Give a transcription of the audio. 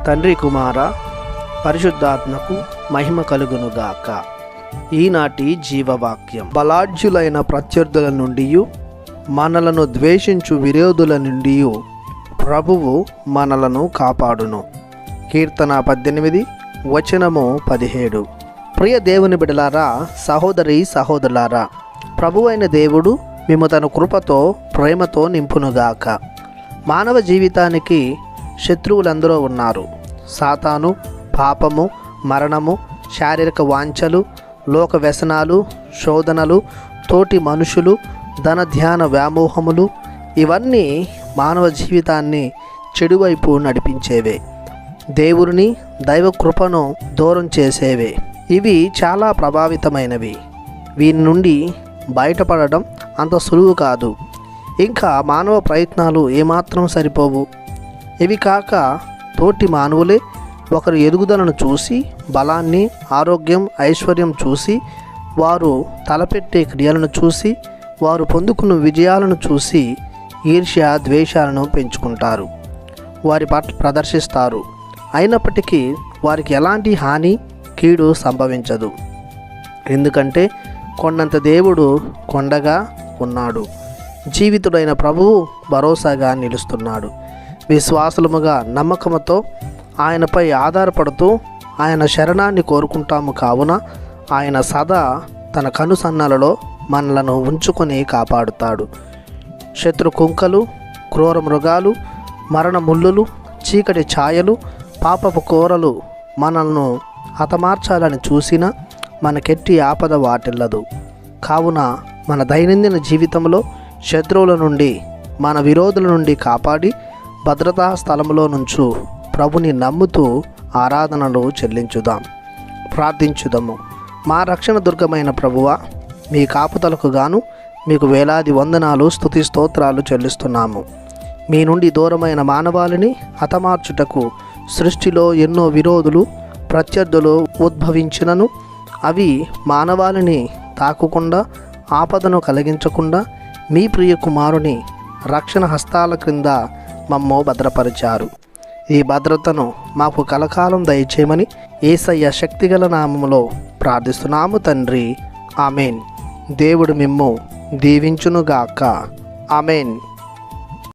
తండ్రి కుమార పరిశుద్ధాత్మకు మహిమ కలుగునుగాక. ఈనాటి జీవవాక్యం. బలాఢ్యులైన ప్రత్యర్థుల నుండి, మనలను ద్వేషించు విరోధుల నుండి ప్రభువు మనలను కాపాడును. కీర్తన 18 వచనము 17. ప్రియ దేవుని బిడ్డలారా, సహోదరి సహోదరులారా, ప్రభువైన దేవుడు మేము తన కృపతో ప్రేమతో నింపునుగాక. మానవ జీవితానికి శత్రువులందరూ ఉన్నారు. సాతాను, పాపము, మరణము, శారీరక వాంఛలు, లోక వ్యసనాలు, శోధనలు, తోటి మనుషులు, ధన ధ్యాన వ్యామోహములు, ఇవన్నీ మానవ జీవితాన్ని చెడువైపు నడిపించేవే. దేవుని దైవ కృపను దూరం చేసేవే. ఇవి చాలా ప్రభావితమైనవి. వీరి నుండి బయటపడడం అంత సులువు కాదు. ఇంకా మానవ ప్రయత్నాలు ఏమాత్రం సరిపోవు. ఇవి కాక తోటి మానవులే ఒకరి ఎదుగుదలను చూసి, బలాన్ని, ఆరోగ్యం, ఐశ్వర్యం చూసి, వారు తలపెట్టే క్రియలను చూసి, వారు పొందుకున్న విజయాలను చూసి ఈర్ష్య, ద్వేషాలను పెంచుకుంటారు, వారి పట్ల ప్రదర్శిస్తారు. అయినప్పటికీ వారికి ఎలాంటి హాని, కీడు సంభవించదు. ఎందుకంటే కొండంత దేవుడు కొండగా ఉన్నాడు. జీవితుడైన ప్రభువు భరోసాగా నిలుస్తున్నాడు. విశ్వాసముగా నమ్మకముతో ఆయనపై ఆధారపడుతూ ఆయన శరణాన్ని కోరుకుంటాము. కావున ఆయన సదా తన కనుసన్నలలో మనలను ఉంచుకొని కాపాడుతాడు. శత్రు కుంకలు, క్రూర మృగాలు, మరణ ముళ్ళులు, చీకటి ఛాయలు, పాపపు కోరలు మనల్ని హతమార్చాలని చూసినా మనకెట్టి ఆపద వాటిల్లదు. కావున మన దైనందిన జీవితంలో శత్రువుల నుండి, మన విరోధుల నుండి కాపాడి భద్రతా స్థలంలో నుంచు ప్రభుని నమ్ముతూ ఆరాధనలు చెల్లించుదాం. ప్రార్థించుదాము. మా రక్షణ దుర్గమైన ప్రభువా, మీ కాపుదలకు గాను మీకు వేలాది వందనాలు, స్తుతి స్తోత్రాలు చెల్లిస్తున్నాము. మీ నుండి దూరమైన మానవాళిని హతమార్చుటకు సృష్టిలో ఎన్నో విరోధులు, ప్రత్యర్థులు ఉద్భవించినను అవి మానవాళిని తాకకుండా, ఆపదను కలిగించకుండా మీ ప్రియ కుమారుని రక్షణ హస్తాల క్రింద మమ్ము భద్రపరిచారు. ఈ భద్రతను మాకు కలకాలం దయచేయమని యేసయ్య శక్తిగల నామములో ప్రార్థిస్తున్నాము తండ్రి. ఆమెన్. దేవుడు మిమ్ము దీవించునుగాక. ఆమెన్.